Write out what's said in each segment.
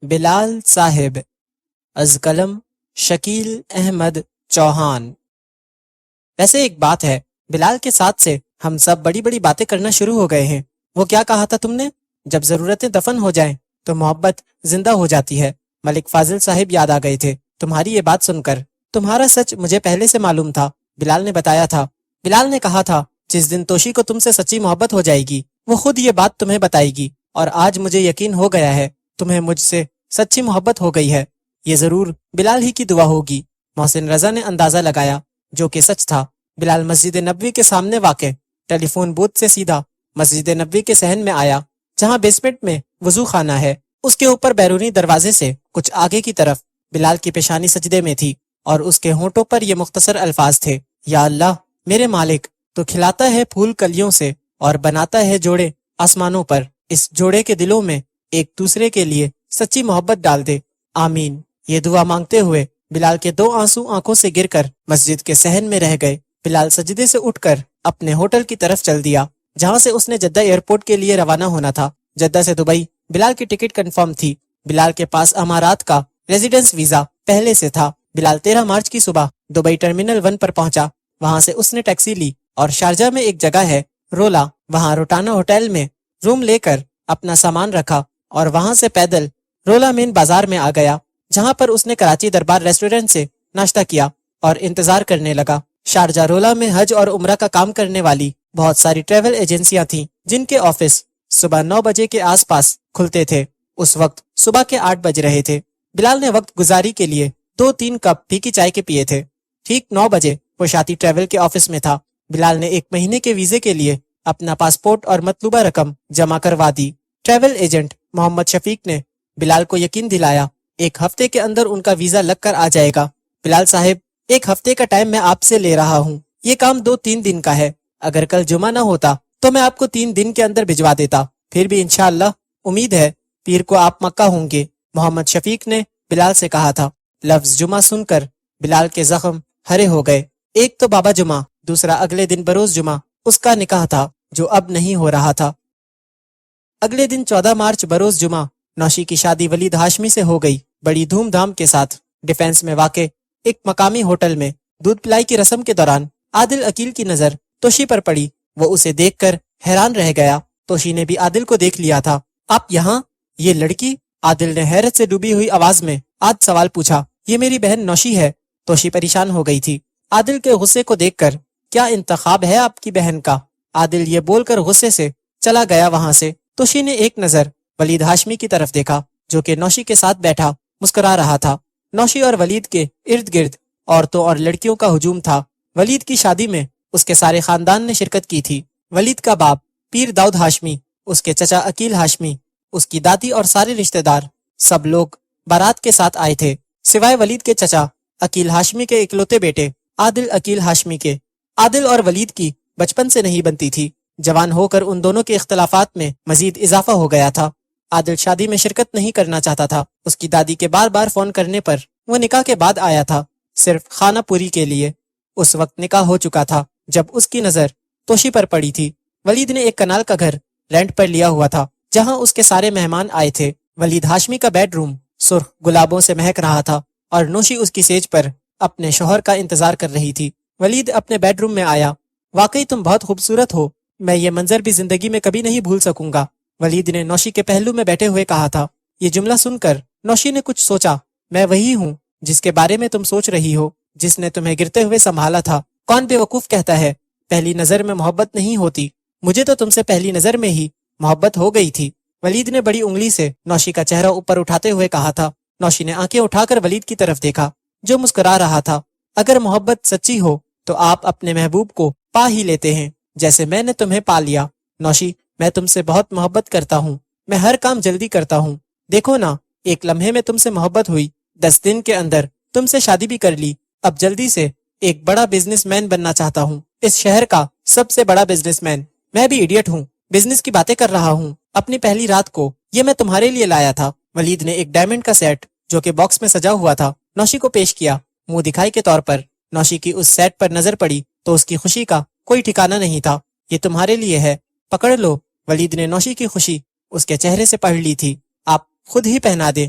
بلال صاحب از قلم شکیل احمد چوہان۔ ویسے ایک بات ہے، بلال کے ساتھ سے ہم سب بڑی بڑی باتیں کرنا شروع ہو گئے ہیں۔ وہ کیا کہا تھا تم نے؟ جب ضرورتیں دفن ہو جائیں تو محبت زندہ ہو جاتی ہے۔ ملک فاضل صاحب یاد آ گئے تھے تمہاری یہ بات سن کر۔ تمہارا سچ مجھے پہلے سے معلوم تھا، بلال نے بتایا تھا۔ بلال نے کہا تھا جس دن توشی کو تم سے سچی محبت ہو جائے گی وہ خود یہ بات تمہیں بتائے گی، اور آج مجھے یقین ہو گیا ہے تمہیں مجھ سے سچی محبت ہو گئی ہے۔ یہ ضرور بلال ہی کی دعا ہوگی۔ محسن رضا نے اندازہ لگایا، جو کہ سچ تھا۔ بلال مسجد نبوی کے سامنے واقع ٹیلی فون بوتھ سے سیدھا مسجد نبوی کے صحن میں آیا، جہاں بیسمنٹ میں وضو خانہ ہے۔ اس کے اوپر بیرونی دروازے سے کچھ آگے کی طرف بلال کی پیشانی سجدے میں تھی، اور اس کے ہونٹوں پر یہ مختصر الفاظ تھے: یا اللہ میرے مالک، تو کھلاتا ہے پھول کلیوں سے اور بناتا ہے جوڑے آسمانوں پر، اس جوڑے کے دلوں میں ایک دوسرے کے لیے سچی محبت ڈال دے، آمین۔ یہ دعا مانگتے ہوئے بلال کے 2 آنسو آنکھوں سے گر کر مسجد کے صحن میں رہ گئے۔ بلال سجدے سے اٹھ کر اپنے ہوٹل کی طرف چل دیا، جہاں سے اس نے جدہ ایئرپورٹ کے لیے روانہ ہونا تھا۔ جدہ سے دبئی بلال کی ٹکٹ کنفرم تھی۔ بلال کے پاس امارات کا ریزیڈنس ویزا پہلے سے تھا۔ بلال 13 مارچ کی صبح دبئی ٹرمینل 1 پر پہنچا۔ وہاں سے اس نے ٹیکسی لی اور شارجہ میں ایک جگہ ہے رولا، وہاں روٹانا ہوٹل میں روم لے کر اپنا سامان رکھا، اور وہاں سے پیدل رولا مین بازار میں آ گیا، جہاں پر اس نے کراچی دربار ریسٹورنٹ سے ناشتہ کیا اور انتظار کرنے لگا۔ شارجہ رولا میں حج اور عمرہ کا کام کرنے والی بہت ساری ٹریول ایجنسیاں تھیں، جن کے آفس صبح 9 بجے کے آس پاس کھلتے تھے۔ اس وقت صبح کے 8 بج رہے تھے۔ بلال نے وقت گزاری کے لیے 2-3 کپ پھیکی چائے کے پیے تھے۔ ٹھیک 9 بجے وہ شاتی ٹریول کے آفس میں تھا۔ بلال نے 1 مہینے کے ویزے کے لیے اپنا پاسپورٹ اور مطلوبہ رقم جمع کروا دی۔ ٹریول ایجنٹ محمد شفیق نے بلال کو یقین دلایا 1 ہفتے کے اندر ان کا ویزا لگ کر آ جائے گا۔ بلال صاحب 1 ہفتے کا ٹائم میں آپ سے لے رہا ہوں، یہ کام 2-3 دن کا ہے۔ اگر کل جمعہ نہ ہوتا تو میں آپ کو 3 دن کے اندر بھجوا دیتا، پھر بھی انشاءاللہ امید ہے پیر کو آپ مکہ ہوں گے، محمد شفیق نے بلال سے کہا تھا۔ لفظ جمعہ سن کر بلال کے زخم ہرے ہو گئے۔ ایک تو بابا جمعہ، دوسرا اگلے دن بروز جمعہ اس کا نکاح تھا، جو اب نہیں ہو رہا تھا۔ اگلے دن 14 مارچ بروز جمعہ نوشی کی شادی ولید ہاشمی سے ہو گئی، بڑی دھوم دھام کے ساتھ۔ ڈیفینس میں واقع ایک مقامی ہوٹل میں دودھ پلائی کی رسم کے دوران عادل عقیل کی نظر توشی پر پڑی۔ وہ اسے دیکھ کر حیران رہ گیا۔ توشی نے بھی عادل کو دیکھ لیا تھا۔ آپ یہاں؟ یہ لڑکی؟ عادل نے حیرت سے ڈوبی ہوئی آواز میں آج سوال پوچھا۔ یہ میری بہن نوشی ہے۔ توشی پریشان ہو گئی تھی۔ عادل کے غصے کو دیکھ کر، کیا انتخاب ہے آپ کی بہن کا؟ عادل یہ بول کر غصے سے چلا گیا وہاں سے۔ توشی نے ایک نظر ولید ہاشمی کی طرف دیکھا، جو کہ نوشی کے ساتھ بیٹھا مسکرا رہا تھا۔ نوشی اور ولید کے ارد گرد عورتوں اور لڑکیوں کا ہجوم تھا۔ ولید کی شادی میں اس کے سارے خاندان نے شرکت کی تھی۔ ولید کا باپ پیر داؤد ہاشمی، اس کے چچا عقیل ہاشمی، اس کی دادی اور سارے رشتہ دار، سب لوگ بارات کے ساتھ آئے تھے، سوائے ولید کے چچا عقیل ہاشمی کے اکلوتے بیٹے عادل عقیل ہاشمی کے۔ عادل اور ولید کی بچپن سے نہیں بنتی تھی، جوان ہو کر ان دونوں کے اختلافات میں مزید اضافہ ہو گیا تھا۔ عادل شادی میں شرکت نہیں کرنا چاہتا تھا۔ اس کی دادی کے بار بار فون کرنے پر وہ نکاح کے بعد آیا تھا، صرف خانہ پوری کے لیے۔ اس وقت نکاح ہو چکا تھا جب اس کی نظر توشی پر پڑی تھی۔ ولید نے ایک کنال کا گھر رینٹ پر لیا ہوا تھا، جہاں اس کے سارے مہمان آئے تھے۔ ولید ہاشمی کا بیڈ روم سرخ گلابوں سے مہک رہا تھا، اور نوشی اس کی سیج پر اپنے شوہر کا انتظار کر رہی تھی۔ ولید اپنے بیڈ روم میں آیا۔ واقعی تم بہت خوبصورت ہو، میں یہ منظر بھی زندگی میں کبھی نہیں بھول سکوں گا، ولید نے نوشی کے پہلو میں بیٹھے ہوئے کہا تھا۔ یہ جملہ سن کر نوشی نے کچھ سوچا۔ میں وہی ہوں جس کے بارے میں تم سوچ رہی ہو، جس نے تمہیں گرتے ہوئے سنبھالا تھا۔ کون بے وقوف کہتا ہے پہلی نظر میں محبت نہیں ہوتی؟ مجھے تو تم سے پہلی نظر میں ہی محبت ہو گئی تھی، ولید نے بڑی انگلی سے نوشی کا چہرہ اوپر اٹھاتے ہوئے کہا تھا۔ نوشی نے آنکھیں اٹھا کر ولید کی طرف دیکھا، جو مسکرا رہا تھا۔ اگر محبت سچی ہو تو آپ اپنے محبوب کو پا ہی لیتے ہیں، جیسے میں نے تمہیں پا لیا۔ نوشی، میں تم سے بہت محبت کرتا ہوں، میں ہر کام جلدی کرتا ہوں۔ دیکھو نا، ایک لمحے میں تم سے محبت ہوئی، 10 دن کے اندر تم سے شادی بھی کر لی۔ اب جلدی سے ایک بڑا بزنس مین بننا چاہتا ہوں، اس شہر کا سب سے بڑا بزنس مین۔ میں بھی ایڈیٹ ہوں، بزنس کی باتیں کر رہا ہوں۔ اپنی پہلی رات کو یہ میں تمہارے لیے لایا تھا۔ ولید نے ایک ڈائمنڈ کا سیٹ، جو کہ باکس میں سجا ہوا تھا، نوشی کو پیش کیا۔ منہ دکھائی کے طور پر نوشی کی اس سیٹ پر نظر پڑی تو اس کی خوشی کا کوئی ٹھکانہ نہیں تھا۔ یہ تمہارے لیے ہے، پکڑ لو۔ ولید نے نوشی کی خوشی اس کے چہرے سے پڑھ لی تھی۔ آپ خود ہی پہنا دیں،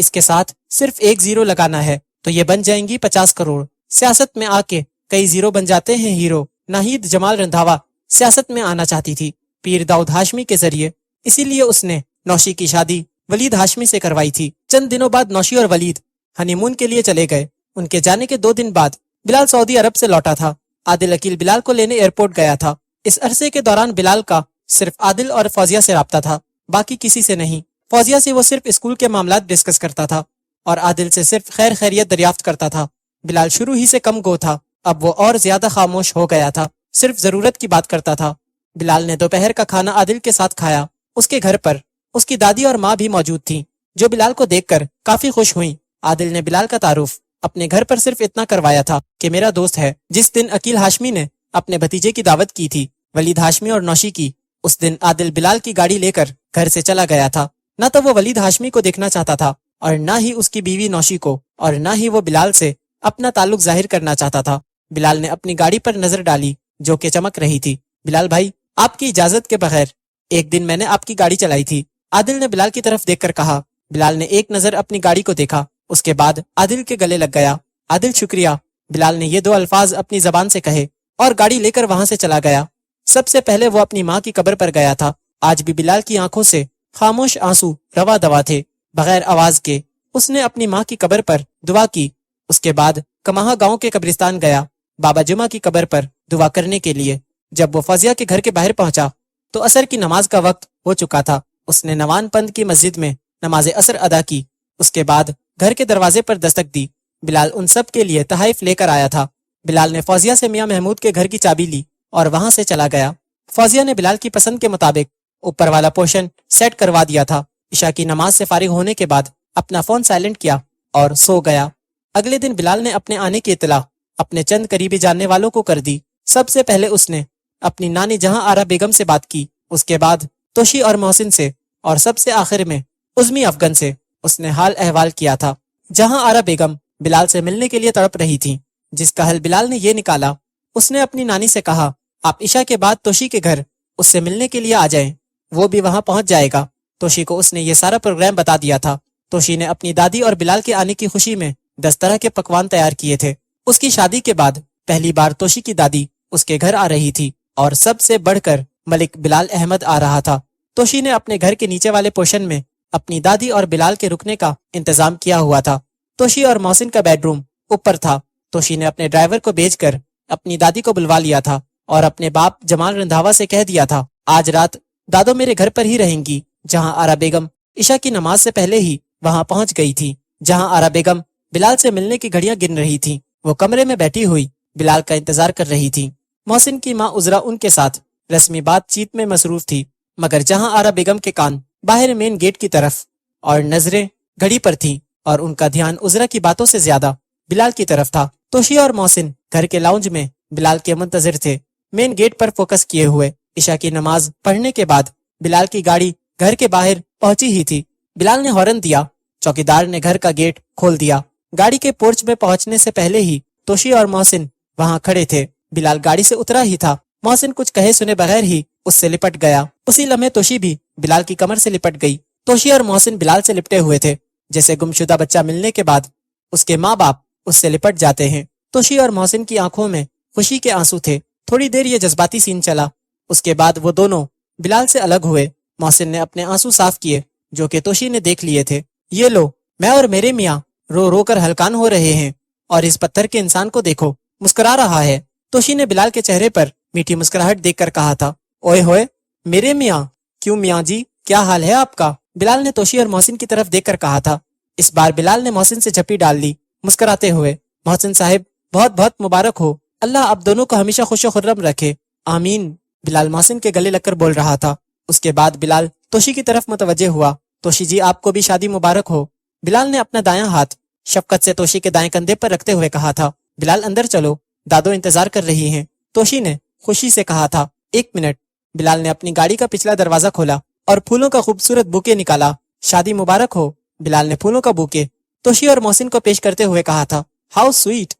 اس کے ساتھ صرف ایک زیرو لگانا ہے تو یہ بن جائیں گی 50 کروڑ۔ سیاست میں آ کے کئی زیرو بن جاتے ہیں ہیرو۔ ناہید جمال رندھاوا سیاست میں آنا چاہتی تھی پیر داؤد ہاشمی کے ذریعے، اسی لیے اس نے نوشی کی شادی ولید ہاشمی سے کروائی تھی۔ چند دنوں بعد نوشی اور ولید ہنی مون کے لیے چلے گئے۔ ان کے جانے کے 2 دن بعد بلال سعودی عرب سے لوٹا تھا۔ عادل عقیل بلال کو لینے ایئرپورٹ گیا تھا۔ اس عرصے کے دوران بلال کا صرف عادل اور فوزیہ سے رابطہ تھا، باقی کسی سے نہیں۔ فوزیہ سے وہ صرف اسکول کے معاملات ڈسکس کرتا تھا اور عادل سے صرف خیر خیریت دریافت کرتا تھا۔ بلال شروع ہی سے کم گو تھا، اب وہ اور زیادہ خاموش ہو گیا تھا، صرف ضرورت کی بات کرتا تھا۔ بلال نے دوپہر کا کھانا عادل کے ساتھ کھایا۔ اس کے گھر پر اس کی دادی اور ماں بھی موجود تھیں، جو بلال کو دیکھ کر کافی خوش ہوئیں۔ عادل نے بلال کا تعارف اپنے گھر پر صرف اتنا کروایا تھا کہ میرا دوست ہے۔ جس دن عقیل ہاشمی نے اپنے بھتیجے کی دعوت کی تھی، ولید ہاشمی اور نوشی کی، اس دن عادل بلال کی گاڑی لے کر گھر سے چلا گیا تھا۔ نہ تو وہ ولید ہاشمی کو دیکھنا چاہتا تھا اور نہ ہی اس کی بیوی نوشی کو، اور نہ ہی وہ بلال سے اپنا تعلق ظاہر کرنا چاہتا تھا۔ بلال نے اپنی گاڑی پر نظر ڈالی جو کہ چمک رہی تھی۔ بلال بھائی، آپ کی اجازت کے بغیر ایک دن میں نے آپ کی گاڑی چلائی تھی، عادل نے بلال کی طرف دیکھ کر کہا۔ بلال نے ایک نظر اپنی گاڑی کو دیکھا، اس کے بعد عادل کے گلے لگ گیا۔ عادل شکریہ، بلال نے یہ 2 الفاظ اپنی زبان سے کہے اور گاڑی لے کر وہاں سے چلا گیا۔ سب سے پہلے وہ اپنی ماں کی قبر پر گیا تھا۔ آج بھی بلال کی آنکھوں سے خاموش آنسو روا دوا تھے، بغیر آواز کے۔ اس نے اپنی ماں کی قبر پر دعا کی۔ اس کے بعد کماہا گاؤں کے قبرستان گیا بابا جمعہ کی قبر پر دعا کرنے کے لیے۔ جب وہ فوزیہ کے گھر کے باہر پہنچا تو عصر کی نماز کا وقت ہو چکا تھا۔ اس نے نوان پند کی مسجد میں نماز عصر ادا کی۔ اس کے بعد گھر کے دروازے پر دستک دی۔ بلال ان سب کے لیے تحائف لے کر آیا تھا۔ بلال نے فوزیہ سے میاں محمود کے گھر کی چابی لی اور وہاں سے چلا گیا۔ فوزیہ نے بلال کی پسند کے مطابق اوپر والا پورشن سیٹ کروا دیا تھا۔ عشاء کی نماز سے فارغ ہونے کے بعد اپنا فون سائلنٹ کیا اور سو گیا۔ اگلے دن بلال نے اپنے آنے کی اطلاع اپنے چند قریبی جاننے والوں کو کر دی۔ سب سے پہلے اس نے اپنی نانی جہاں آرا بیگم سے بات کی، اس کے بعد توشی اور محسن سے، اور سب سے آخر میں عزمی افغان سے اس نے حال احوال کیا تھا۔ جہاں آرا بیگم بلال سے ملنے کے لیے تڑپ رہی تھی، جس کا حل بلال نے یہ نکالا۔ اس نے اپنی نانی سے کہا، آپ عشاء کے بعد توشی کے گھر اس سے ملنے کے لیے آ جائیں، وہ بھی وہاں پہنچ جائے گا۔ توشی کو اس نے یہ سارا پروگرام بتا دیا تھا۔ توشی نے اپنی دادی اور بلال کے آنے کی خوشی میں 10 طرح کے پکوان تیار کیے تھے۔ اس کی شادی کے بعد پہلی بار توشی کی دادی اس کے گھر آ رہی تھی، اور سب سے بڑھ کر ملک بلال احمد آ رہا تھا۔ توشی نے اپنے گھر کے نیچے والے پورشن میں اپنی دادی اور بلال کے رکنے کا انتظام کیا ہوا تھا۔ توشی اور محسن کا بیڈ روم اوپر تھا۔ توشی نے اپنے ڈرائیور کو بھیج کر اپنی دادی کو بلوا لیا تھا اور اپنے باپ جمال رندھاوا سے کہہ دیا تھا، آج رات دادو میرے گھر پر ہی رہیں گی۔ جہاں آرا بیگم عشاء کی نماز سے پہلے ہی وہاں پہنچ گئی تھی۔ جہاں آرا بیگم بلال سے ملنے کی گھڑیاں گن رہی تھی، وہ کمرے میں بیٹھی ہوئی بلال کا انتظار کر رہی تھی۔ محسن کی ماں عذرا ان کے ساتھ رسمی بات چیت میں مصروف تھی، مگر جہاں آرا بیگم کے کان باہر مین گیٹ کی طرف اور نظریں گھڑی پر تھیں، اور ان کا دھیان عذرا کی باتوں سے زیادہ بلال کی طرف تھا۔ توشی اور محسن گھر کے لاؤنج میں بلال کے منتظر تھے، مین گیٹ پر فوکس کیے ہوئے۔ عشاء کی نماز پڑھنے کے بعد بلال کی گاڑی گھر کے باہر پہنچی ہی تھی۔ بلال نے ہارن دیا، چوکیدار نے گھر کا گیٹ کھول دیا۔ گاڑی کے پورچ میں پہنچنے سے پہلے ہی توشی اور محسن وہاں کھڑے تھے۔ بلال گاڑی سے اترا ہی تھا، محسن کچھ کہے سنے بغیر ہی اس سے لپٹ گیا۔ اسی لمحے توشی بھی بلال کی کمر سے لپٹ گئی۔ توشی اور محسن بلال سے لپٹے ہوئے تھے، جیسے گمشدہ بچہ ملنے کے بعد اس کے ماں باپ اس سے لپٹ جاتے ہیں۔ توشی اور محسن کی آنکھوں میں خوشی کے آنسو تھے۔ تھوڑی دیر یہ جذباتی سین چلا، اس کے بعد وہ دونوں بلال سے الگ ہوئے۔ محسن نے اپنے آنسو صاف کیے جو کہ توشی نے دیکھ لیے تھے۔ یہ لو، میں اور میرے میاں رو رو کر ہلکان ہو رہے ہیں، اور اس پتھر کے انسان کو دیکھو، مسکرا رہا ہے۔ توشی نے بلال کے چہرے پر میٹھی مسکراہٹ دیکھ کر کہا تھا، اوئے ہوئے میرے میاں، کیوں میاں جی، کیا حال ہے آپ کا؟ بلال نے توشی اور محسن کی طرف دیکھ کر کہا تھا۔ اس بار بلال نے محسن سے جھپی ڈال لی مسکراتے ہوئے۔ محسن صاحب، بہت بہت مبارک ہو، اللہ آپ دونوں کو ہمیشہ خوش و خرم رکھے، آمین۔ بلال محسن کے گلے لگ کر بول رہا تھا۔ اس کے بعد بلال توشی کی طرف متوجہ ہوا۔ توشی جی، آپ کو بھی شادی مبارک ہو۔ بلال نے اپنا دایاں ہاتھ شفقت سے توشی کے دائیں کندھے پر رکھتے ہوئے کہا تھا۔ بلال، اندر چلو، دادو انتظار کر رہی ہیں۔ توشی نے خوشی سے کہا تھا، 1 منٹ۔ بلال نے اپنی گاڑی کا پچھلا دروازہ کھولا اور پھولوں کا خوبصورت بوکے نکالا۔ شادی مبارک ہو۔ بلال نے پھولوں کا بوکے توشی اور محسن کو پیش کرتے ہوئے کہا تھا، ہاؤ سویٹ۔